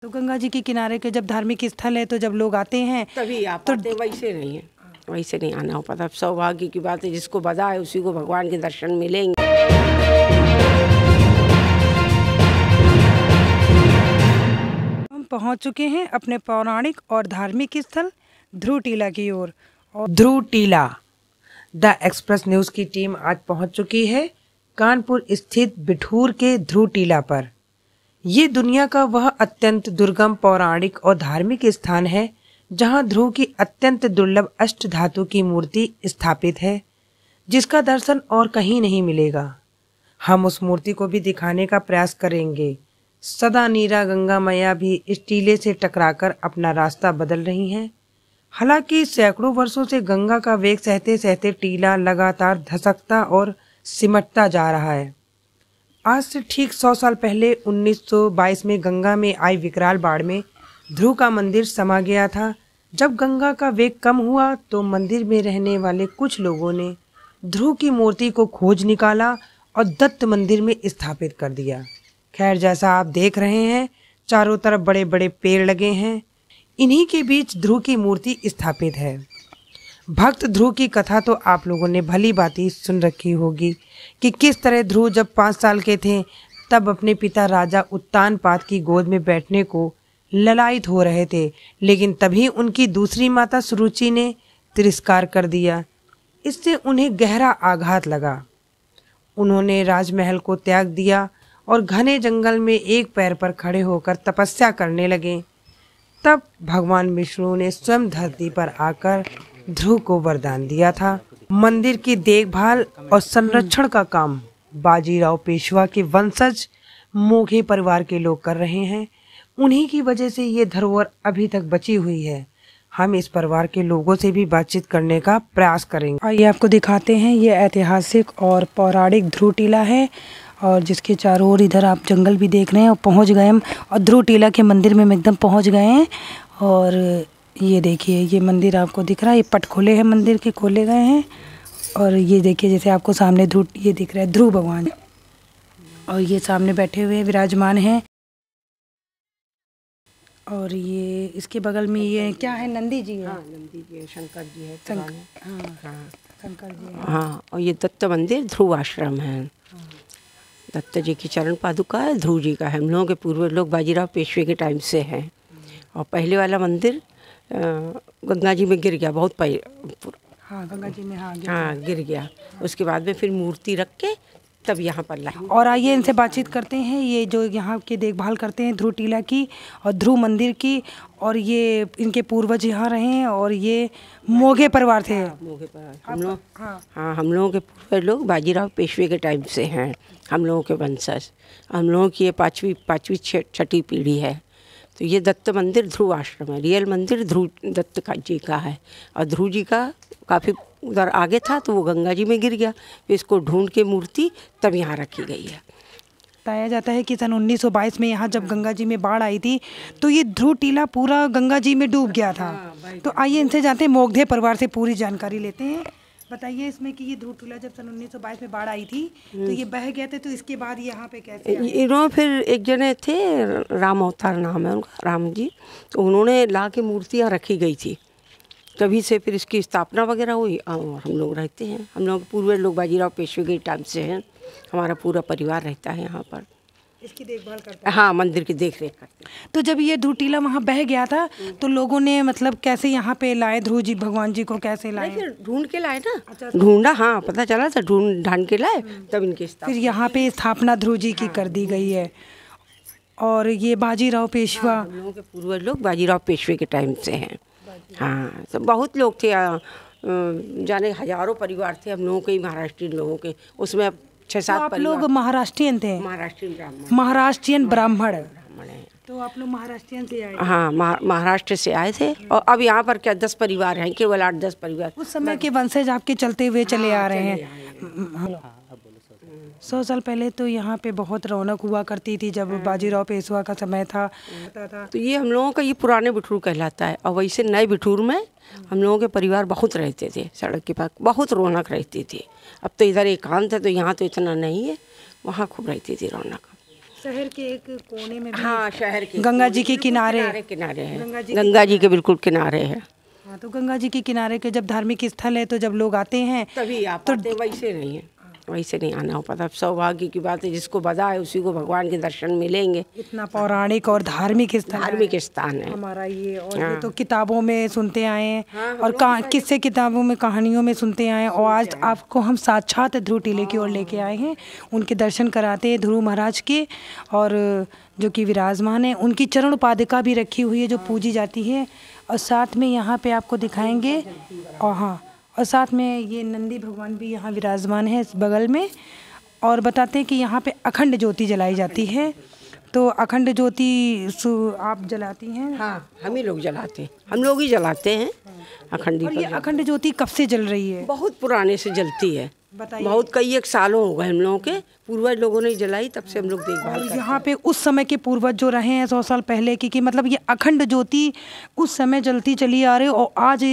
तो गंगा जी के किनारे के जब धार्मिक स्थल है तो जब लोग आते हैं तभी आ पाते, वैसे नहीं है, वैसे नहीं आना हो पाता। सौभाग्य की बात है, जिसको बधा है उसी को भगवान के दर्शन मिलेंगे। हम पहुंच चुके हैं अपने पौराणिक और धार्मिक स्थल ध्रुव टीला की ओर। और ध्रुव टीला द एक्सप्रेस न्यूज़ की टीम आज पहुंच चुकी है कानपुर स्थित बिठूर के ध्रुव टीला पर। ये दुनिया का वह अत्यंत दुर्गम पौराणिक और धार्मिक स्थान है जहां ध्रुव की अत्यंत दुर्लभ अष्ट धातु की मूर्ति स्थापित है, जिसका दर्शन और कहीं नहीं मिलेगा। हम उस मूर्ति को भी दिखाने का प्रयास करेंगे। सदा नीरा गंगा मैया भी इस टीले से टकराकर अपना रास्ता बदल रही हैं। हालांकि सैकड़ों वर्षों से गंगा का वेग सहते सहते टीला लगातार धसकता और सिमटता जा रहा है। आज से ठीक 100 साल पहले 1922 में गंगा में आई विकराल बाढ़ में ध्रुव का मंदिर समा गया था। जब गंगा का वेग कम हुआ तो मंदिर में रहने वाले कुछ लोगों ने ध्रुव की मूर्ति को खोज निकाला और दत्त मंदिर में स्थापित कर दिया। खैर, जैसा आप देख रहे हैं चारों तरफ बड़े बड़े पेड़ लगे हैं, इन्हीं के बीच ध्रुव की मूर्ति स्थापित है। भक्त ध्रुव की कथा तो आप लोगों ने भली भांति सुन रखी होगी कि किस तरह ध्रुव जब 5 साल के थे तब अपने पिता राजा उत्तानपाद की गोद में बैठने को ललायित हो रहे थे, लेकिन तभी उनकी दूसरी माता सुरुचि ने तिरस्कार कर दिया। इससे उन्हें गहरा आघात लगा। उन्होंने राजमहल को त्याग दिया और घने जंगल में एक पैर पर खड़े होकर तपस्या करने लगे। तब भगवान विष्णु ने स्वयं धरती पर आकर ध्रुव को वरदान दिया था। मंदिर की देखभाल और संरक्षण का काम बाजीराव पेशवा के वंशज मोघे परिवार के लोग कर रहे हैं। उन्हीं की वजह से ये धरोहर अभी तक बची हुई है। हम इस परिवार के लोगों से भी बातचीत करने का प्रयास करेंगे। आइए आपको दिखाते हैं, ये ऐतिहासिक और पौराणिक ध्रुव टीला है और जिसके चारों ओर इधर आप जंगल भी देख रहे हैं। और पहुंच गए हम और ध्रुव टीला के मंदिर में हम एकदम पहुंच गए हैं। और ये देखिए, ये मंदिर आपको दिख रहा है, ये पट खोले हैं मंदिर के, खोले गए हैं। और ये देखिए, जैसे आपको सामने ध्रुव ये दिख रहा है, ध्रुव भगवान, और ये सामने बैठे हुए विराजमान हैं। और ये इसके बगल में ये क्या है, नंदी जी है। हाँ, नंदी जी है, शंकर जी है, शंकर जी है। हाँ, और ये दत्त मंदिर ध्रुव आश्रम है। दत्त जी की चरण पादुका है, ध्रुव जी का है। हम लोगों के पूर्वज लोग बाजीराव पेशवे के टाइम से हैं। और पहले वाला मंदिर गंगा जी में गिर गया, बहुत पहले। हाँ, गंगा जी में, हाँ गिर गया। उसके बाद में फिर मूर्ति रख के तब यहाँ पर लाए। और आइए इनसे बातचीत करते हैं, ये जो यहाँ की देखभाल करते हैं ध्रुव टीला की और ध्रुव मंदिर की। और ये इनके पूर्वज यहाँ रहे हैं और ये मोघे परिवार थे। मोघे परिवार हम लोग, हाँ, हम लोगों के पूर्वज लोग बाजीराव पेशवे के टाइम से हैं, हम लोगों के वंशज। हम लोगों की ये पाँचवीं छठी पीढ़ी है। तो ये दत्त मंदिर ध्रुव आश्रम है। रियल मंदिर ध्रुव दत्त जी का है। और ध्रुव जी का काफ़ी उधर आगे था तो वो गंगा जी में गिर गया। फिर इसको ढूंढ के मूर्ति तब यहाँ रखी गई है। बताया जाता है कि सन 1922 में यहाँ जब गंगा जी में बाढ़ आई थी तो ये ध्रुव टीला पूरा गंगा जी में डूब गया था। तो आइए इनसे जानते हैं, मोघे परिवार से पूरी जानकारी लेते हैं। बताइए इसमें कि ये ध्रुव टीला जब सन 1922 में बाढ़ आई थी तो ये बह गए थे, तो इसके बाद यहाँ पे कैसे आए? इन्होंने फिर एक जने थे, राम अवतार नाम है उनका, राम जी, तो उन्होंने ला के मूर्तियाँ रखी गई थी। तभी से फिर इसकी स्थापना वगैरह हुई और हम लोग रहते हैं। हम लोग पूर्वज लोग बाजीराव पेशवे के टाइम से हैं। हमारा पूरा परिवार रहता है यहाँ पर, इसकी देखभाल करता है। हाँ, मंदिर की देख रेख करते हैं। तो जब ये ध्रुव टीला वहाँ बह गया था तो लोगों ने मतलब कैसे यहाँ पे लाए ध्रुव जी, भगवान जी को कैसे लाए? फिर ढूंढ के लाए ना। अच्छा, ढूंढा, हाँ, पता चला था, ढूंढ के लाए तब इनकी स्थापना। फिर यहाँ पे स्थापना ध्रुव जी की कर दी गई है। और ये बाजीराव पेशवा, हम लोगों के पूर्वज लोग बाजीराव पेशवे के टाइम से हैं। हाँ, तो बहुत लोग थे, जाने हजारों परिवार थे हम लोगों के, महाराष्ट्रीयन लोगों के। उसमें 6-7 आप लोग महाराष्ट्रियन थे? महाराष्ट्रियन ब्राह्मण। तो आप लोग महाराष्ट्रियन से आए? हाँ, महाराष्ट्र से आए थे। और अब यहाँ पर क्या 10 परिवार हैं, केवल 8-10 परिवार। उस समय के वंशज आपके चलते हुए चले आ रहे हैं। 100 साल पहले तो यहाँ पे बहुत रौनक हुआ करती थी जब बाजीराव पेशवा का समय था। तो ये हम लोगों का ये पुराने बिठूर कहलाता है। और वैसे नए बिठूर में हम लोगों के परिवार बहुत रहते थे, सड़क के पास बहुत रौनक रहती थी। अब तो इधर एकांत है तो यहाँ तो इतना नहीं है, वहाँ खूब रहती थी रौनक। शहर के एक कोने में भी हाँ, शहर के गंगा जी के किनारे है, गंगा जी के बिल्कुल किनारे है। हाँ, तो गंगा जी के किनारे के जब धार्मिक स्थल है तो जब लोग आते हैं तभी आप तो वैसे नहीं है, वैसे नहीं आना हो पाता। सौभाग्य की बात है, जिसको बधा है उसी को भगवान के दर्शन मिलेंगे। इतना पौराणिक और धार्मिक स्थान है हमारा ये। और ये तो किताबों में सुनते आए हैं और किससे किताबों में कहानियों में सुनते आए हैं, और आज आपको हम साक्षात ध्रुव टीले की ओर लेके आए हैं। उनके दर्शन कराते हैं ध्रुव महाराज के, और जो कि विराजमान है। उनकी चरण पादुका भी रखी हुई है जो पूजी जाती है, और साथ में यहाँ पे आपको दिखाएंगे। और हाँ, और साथ में ये नंदी भगवान भी यहाँ विराजमान है इस बगल में। और बताते हैं कि यहाँ पे अखंड ज्योति जलाई जाती है। तो अखंड ज्योति आप जलाती हैं? हाँ, हम ही लोग जलाते हैं, हम लोग ही जलाते हैं अखंड। और ये अखंड ज्योति कब से जल रही है? बहुत पुराने से जलती है, बताइए। बहुत कई एक सालों हो गए हम लोगों के, पूर्वज लोगों ने जलाई, तब से हम लोग देखभाल करते हैं। यहाँ पे उस समय के पूर्वज जो रहे हैं 100 साल पहले की, मतलब ये अखंड ज्योति उस समय जलती चली आ रही है, और आज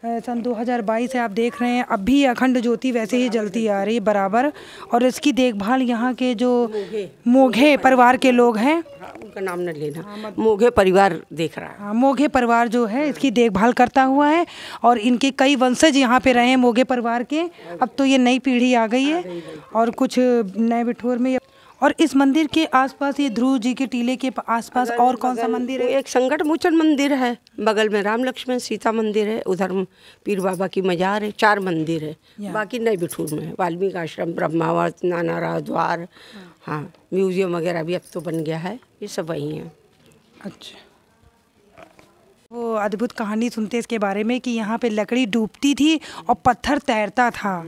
सन 2022 से आप देख रहे हैं अब भी अखंड ज्योति वैसे ही जलती आ रही है बराबर। और इसकी देखभाल यहाँ के जो मोघे परिवार के लोग हैं, उनका नाम न लेना, मोघे परिवार देख रहा है। हाँ, मोघे परिवार जो है इसकी देखभाल करता हुआ है, और इनके कई वंशज यहाँ पे रहे हैं मोघे परिवार के। अब तो ये नई पीढ़ी आ गई है, और कुछ नए बिठोर में। और इस मंदिर के आसपास, ये ध्रुव जी के टीले के आसपास और कौन सा मंदिर है? एक संकट मोचन मंदिर है, बगल में राम लक्ष्मण सीता मंदिर है, उधर पीर बाबा की मजार है। 4 मंदिर है, बाकी नए बिठूर में है। वाल्मीकि आश्रम, ब्रह्मावत, नानारा द्वार, हाँ, म्यूजियम वगैरह भी अब तो बन गया है, ये सब वही है। अच्छा, वो अद्भुत कहानी सुनते इसके बारे में कि यहाँ पे लकड़ी डूबती थी और पत्थर तैरता था,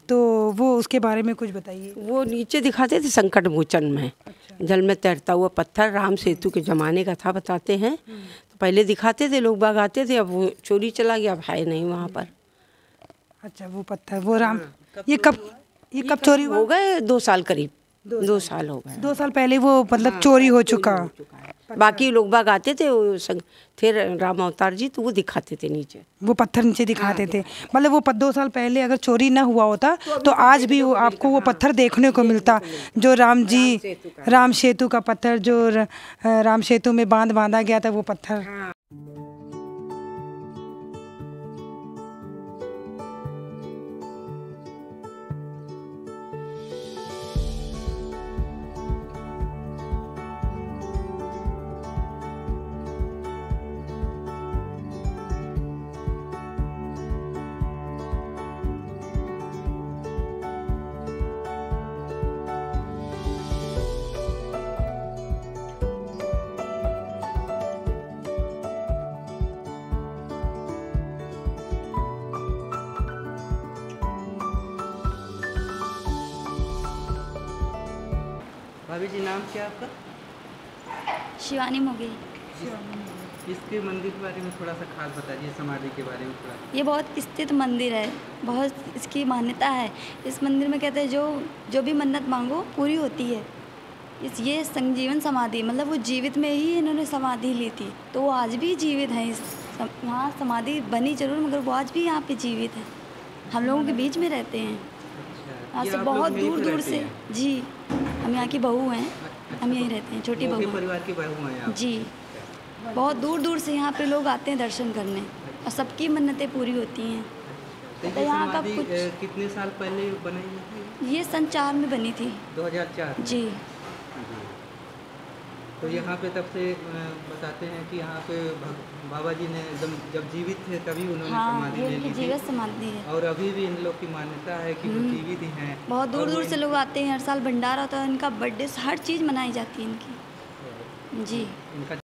तो वो उसके बारे में कुछ बताइए। वो नीचे दिखाते थे संकट मोचन में। अच्छा। जल में तैरता हुआ पत्थर राम सेतु के ज़माने का था, बताते हैं। तो पहले दिखाते थे, लोग बाग आते थे, अब वो चोरी चला गया, अब है नहीं वहाँ पर। अच्छा, वो पत्थर, वो राम, ये कब चोरी हो गए? 2 साल करीब, 2 साल हो गए। 2 साल पहले वो मतलब चोरी हो चुका है। बाकी लोग बाग आते थे, थे राम अवतार जी, तो वो दिखाते थे नीचे, वो पत्थर नीचे दिखाते थे। मतलब वो 2 साल पहले अगर चोरी ना हुआ होता तो आज भी वो आपको वो पत्थर देखने को मिलता, जो राम सेतु का पत्थर, जो राम सेतु में बांधा गया था वो पत्थर। भाभी जी, नाम क्या आपका? शिवानी मोगे। इसके मंदिर के बारे में थोड़ा सा खास बताइए, समाधि के बारे में थोड़ा। ये बहुत स्थित मंदिर है, बहुत इसकी मान्यता है। इस मंदिर में कहते हैं जो भी मन्नत मांगो पूरी होती है। ये संजीवन समाधि, मतलब वो जीवित में ही इन्होंने समाधि ली थी, तो वो आज भी जीवित है। यहाँ समाधि बनी जरूर, मगर वो आज भी यहाँ पे जीवित है, हम लोगों के बीच में रहते हैं। यहाँ से बहुत दूर दूर से, जी, हम यहाँ की बहू हैं, हम यहीं रहते हैं, छोटी बहू, परिवार की बहू हैं जी। बहुत दूर दूर से यहाँ पे लोग आते हैं दर्शन करने, और सबकी मन्नतें पूरी होती हैं। तो यहाँ का कुछ कितने साल पहले बनाई थी? ये सन 4 में बनी थी, 2004, जी। तो यहाँ पे तब से बताते हैं कि यहाँ पे बाबा जी ने जब जीवित थे तभी उन्होंने समाधि ले ली थी। जीवित समाधि है, और अभी भी इन लोग की मान्यता है कि वो जीवित ही हैं। बहुत दूर दूर से लोग आते हैं, हर साल भंडारा होता है, इनका बर्थडे, हर चीज़ मनाई जाती है इनकी, जी। इनका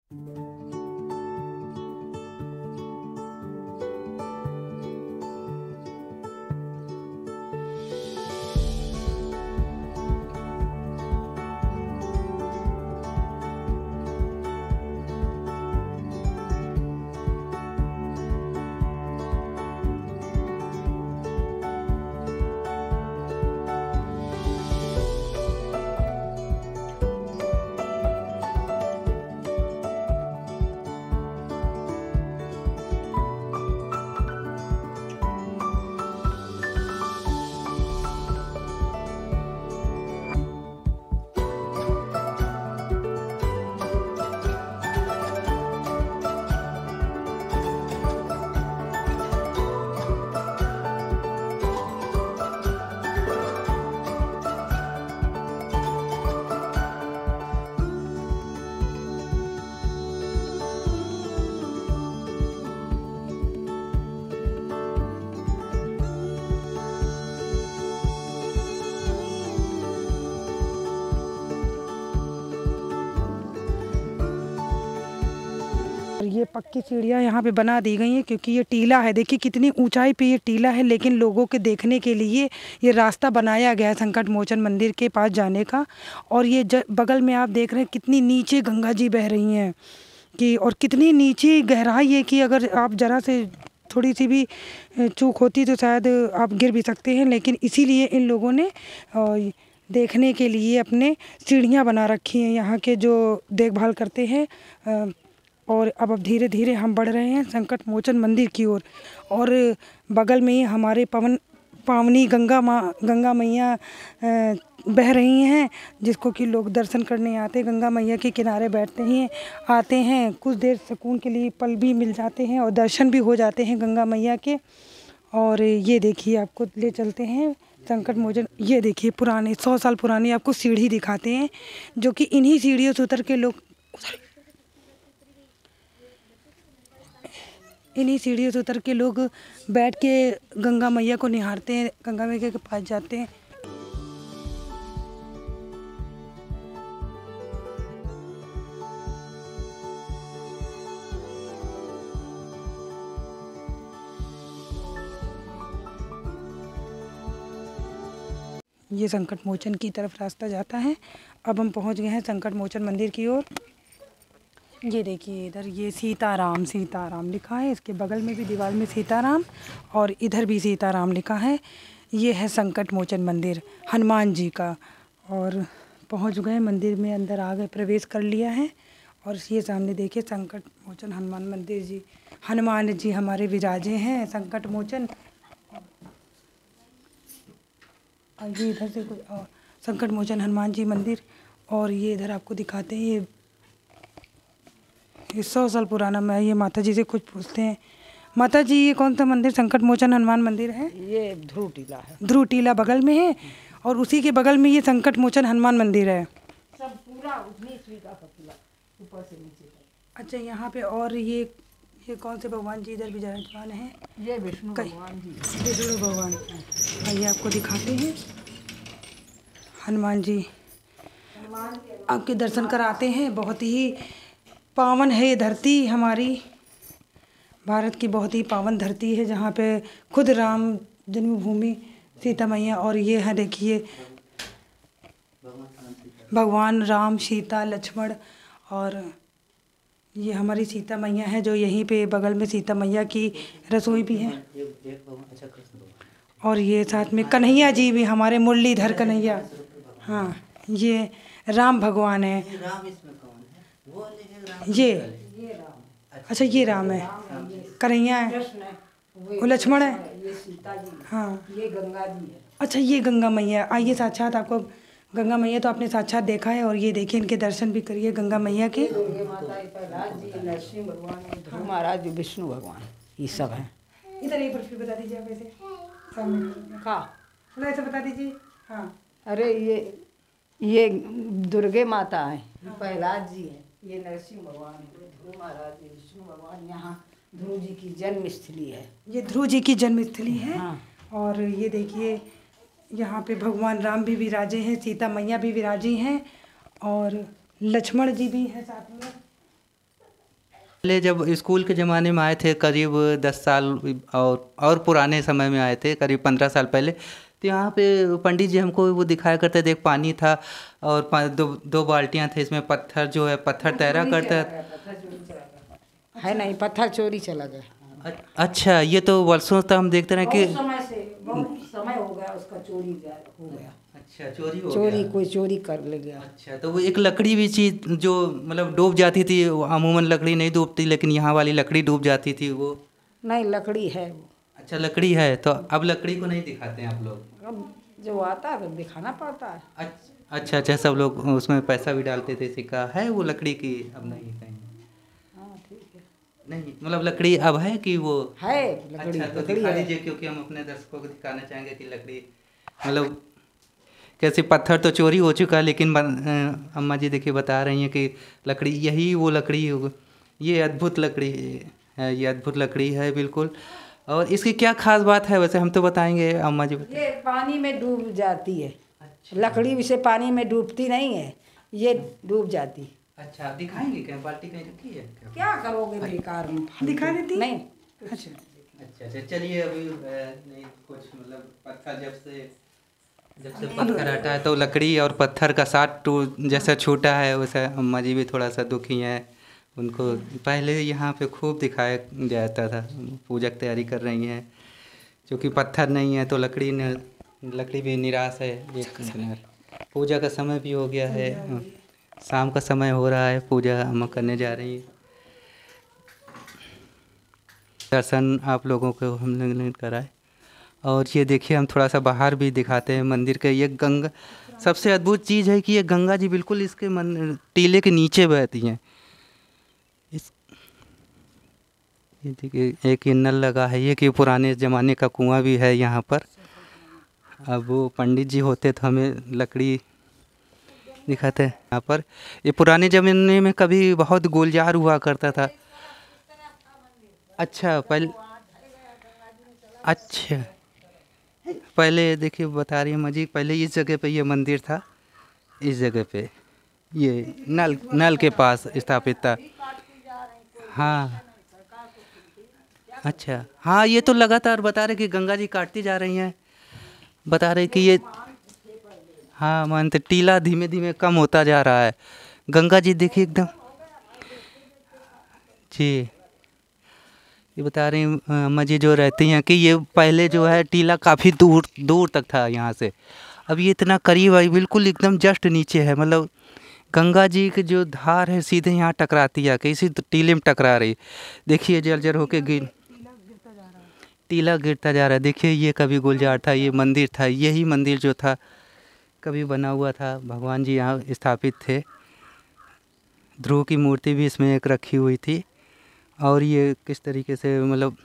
ये पक्की सीढ़ियाँ यहाँ पे बना दी गई हैं क्योंकि ये टीला है। देखिए कितनी ऊंचाई पे ये टीला है, लेकिन लोगों के देखने के लिए ये रास्ता बनाया गया है संकट मोचन मंदिर के पास जाने का। और ये बगल में आप देख रहे हैं कितनी नीचे गंगा जी बह रही हैं कि, और कितनी नीचे गहराई है कि अगर आप ज़रा से थोड़ी सी भी चूक होती तो शायद आप गिर भी सकते हैं। लेकिन इसीलिए इन लोगों ने देखने के लिए अपने सीढ़ियाँ बना रखी हैं यहाँ के जो देखभाल करते हैं। और अब धीरे धीरे हम बढ़ रहे हैं संकट मोचन मंदिर की ओर। और बगल में ही हमारे पावनी गंगा मैया बह रही हैं, जिसको कि लोग दर्शन करने आते हैं। गंगा मैया के किनारे बैठते हैं, आते हैं, कुछ देर सुकून के लिए पल भी मिल जाते हैं और दर्शन भी हो जाते हैं गंगा मैया के। और ये देखिए आपको ले चलते हैं संकट मोचन। ये देखिए पुराने 100 साल पुरानी आपको सीढ़ी दिखाते हैं, जो कि इन्हीं सीढ़ियों से उतर के लोग बैठ के गंगा मैया को निहारते हैं, गंगा मैया के पास जाते हैं। ये संकट मोचन की तरफ रास्ता जाता है। अब हम पहुंच गए हैं संकट मोचन मंदिर की ओर। ये देखिए इधर ये सीताराम लिखा है, इसके बगल में भी दीवार में सीताराम और इधर भी सीताराम लिखा है। ये है संकट मोचन मंदिर हनुमान जी का। और पहुंच गए मंदिर में, अंदर आ गए, प्रवेश कर लिया है। और ये सामने देखिए संकट मोचन हनुमान मंदिर जी, हनुमान जी हमारे विराजे हैं संकट मोचन। ये इधर से कुछ और संकट मोचन हनुमान जी मंदिर। और ये इधर आपको दिखाते हैं, ये 100 साल पुराना। मैं ये माता जी से कुछ पूछते हैं। माता जी ये कौन सा मंदिर संकट मोचन हनुमान मंदिर है? ये ध्रुव टीला है। ध्रुव टीला बगल में है और उसी के बगल में ये संकट मोचन हनुमान मंदिर है। सब पूरा उतनी ईस्वी का किला ऊपर से नीचे तक। अच्छा यहाँ पे और ये कौन से भगवान जी इधर विराजमान है? ये विष्णु भगवान जी, विष्णु भगवान। आइए आपको दिखाते हैं हनुमान जी आपके दर्शन कराते हैं। बहुत ही पावन है ये धरती, हमारी भारत की बहुत ही पावन धरती है, जहाँ पे खुद राम जन्मभूमि सीता मैया। और ये है देखिए भगवान राम, सीता, लक्ष्मण। और ये हमारी सीता मैया है, जो यहीं पे बगल में सीता मैया की रसोई भी है। और ये साथ में कन्हैया जी भी, हमारे मुरलीधर कन्हैया। हाँ ये राम भगवान है। ये अच्छा ये राम है, कन्हैया है, वो लक्ष्मण है। हाँ ये गंगा जी है। अच्छा ये गंगा मैया। आइए साक्षात आपको गंगा मैया तो आपने साक्षात देखा है। और ये देखिए इनके दर्शन भी करिए गंगा मैया के। नरसिंह भगवान, ध्रुव महाराज, विष्णु भगवान, ये सब है। इधर एक बार फिर बता दीजिए आप ऐसे सामने का ऐसे बता दीजिए। हाँ अरे ये दुर्गे माता है, प्रहलाद जी है, ये नरसिंह भगवान है, ध्रुव महाराज, विष्णु भगवान। यहाँ ध्रुव जी की जन्म स्थली है। ये ध्रुव जी की जन्म स्थली है। हाँ। और ये देखिए यहाँ पे भगवान राम भी विराजे हैं, सीता मैया भी विराजी हैं और लक्ष्मण जी भी हैं साथ में। पहले जब स्कूल के ज़माने में आए थे, करीब 10 साल और पुराने समय में आए थे, करीब 15 साल पहले, तो यहाँ पे पंडित जी हमको वो दिखाया करते थे। एक पानी था और दो बाल्टियाँ थे, इसमें पत्थर जो है पत्थर तैरा करता है। नहीं, पत्थर चोरी चला गया। अच्छा ये तो वर्षों तक हम देखते रहे कि बहुत समय हो गया उसका, चोरी हो गया। अच्छा चोरी कोई चोरी कर ले गया। अच्छा तो वो एक लकड़ी भी चीज जो मतलब डूब जाती थी, अमूमन लकड़ी नहीं डूबती, लेकिन यहाँ वाली लकड़ी डूब जाती थी। वो नहीं, लकड़ी है वो। अच्छा लकड़ी है, तो अब लकड़ी को नहीं दिखाते हैं आप लोग? अब जो आता है तो दिखाना पड़ता है। अच्छा सब लोग उसमें पैसा भी डालते थे, सिक्का है वो लकड़ी की, अब नहीं कहीं। हाँ ठीक है। नहीं मतलब लकड़ी अब है कि वो है लकड़ी। अच्छा तो दिखा दीजिए, क्योंकि हम अपने दर्शकों को दिखाना चाहेंगे कि लकड़ी मतलब कैसे। पत्थर तो चोरी हो चुका है, लेकिन अम्मा जी देखिए बता रही हैं कि लकड़ी यही वो लकड़ी होगी। ये अद्भुत लकड़ी है, ये अद्भुत लकड़ी है बिल्कुल। और इसकी क्या खास बात है वैसे, हम तो बताएंगे, अम्मा जी बताएं। ये पानी में डूब जाती है। अच्छा। लकड़ी से पानी में डूबती नहीं है, ये डूब जाती। अच्छा, आप दिखाएंगे क्या? बाल्टी कहीं रखी है क्या? क्या करोगे बेकार में? दिखा देती नहीं। अच्छा अच्छा, चलिए अभी नहीं कुछ मतलब पत्थर जब से पत्थर हटा है तो लकड़ी और पत्थर का साथ टूट जैसा छूटा है, वैसे अम्मा जी भी थोड़ा सा दुखी हैं। उनको पहले यहाँ पे खूब दिखाया जाता था, पूजा की तैयारी कर रही हैं, क्योंकि पत्थर नहीं है तो लकड़ी भी निराश है। एक पूजा का समय भी हो गया है, शाम का समय हो रहा है, पूजा अम्मा करने जा रही है। दर्शन आप लोगों को हम लोगों ने कराए। और ये देखिए, हम थोड़ा सा बाहर भी दिखाते हैं मंदिर के। ये गंगा, सबसे अद्भुत चीज़ है कि ये गंगा जी बिल्कुल इसके टीले के नीचे बहती हैं। ये देखिए, एक ये नल लगा है, ये कि पुराने ज़माने का कुआं भी है यहाँ पर। अब वो पंडित जी होते तो हमें लकड़ी दिखाते हैं यहाँ पर। ये पुराने ज़माने में कभी बहुत गुलजार हुआ करता था। अच्छा अच्छा पहले देखिए, बता रही है माँ जी, पहले इस जगह पे ये मंदिर था, इस जगह पे ये नल के पास स्थापित था। हाँ अच्छा, हाँ ये तो लगातार बता रहे कि गंगा जी काटती जा रही हैं, बता रहे कि ये, हाँ मानते, टीला धीमे धीमे कम होता जा रहा है। गंगा जी देखिए एकदम, जी ये बता रही अम्मा जी जो रहती हैं कि ये पहले जो है टीला काफ़ी दूर दूर तक था यहाँ से, अब ये इतना करीब है, बिल्कुल एकदम जस्ट नीचे है। मतलब गंगा जी की जो धार है सीधे यहाँ टकराती है, कि इसी टीले में टकरा रही। देखिए जर्जर होके टीला गिरता जा रहा है। देखिए ये कभी गुलजार था, ये मंदिर था, यही मंदिर जो था कभी बना हुआ था, भगवान जी यहाँ स्थापित थे। ध्रुव की मूर्ति भी इसमें एक रखी हुई थी। और ये किस तरीके से मतलब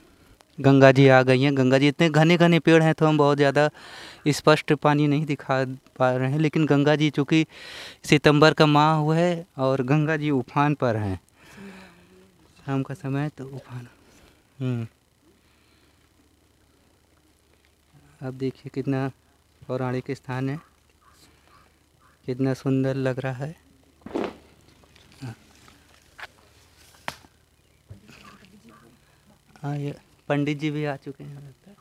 गंगा जी आ गई हैं। गंगा जी, इतने घने घने पेड़ हैं तो हम बहुत ज़्यादा स्पष्ट पानी नहीं दिखा पा रहे हैं, लेकिन गंगा जी चूँकि सितंबर का माह हुआ है और गंगा जी उफान पर हैं, शाम का समय तो उफान। अब देखिए कितना पौराणिक स्थान है, कितना सुंदर लग रहा है। हाँ, ये पंडित जी भी आ चुके हैं लगता है।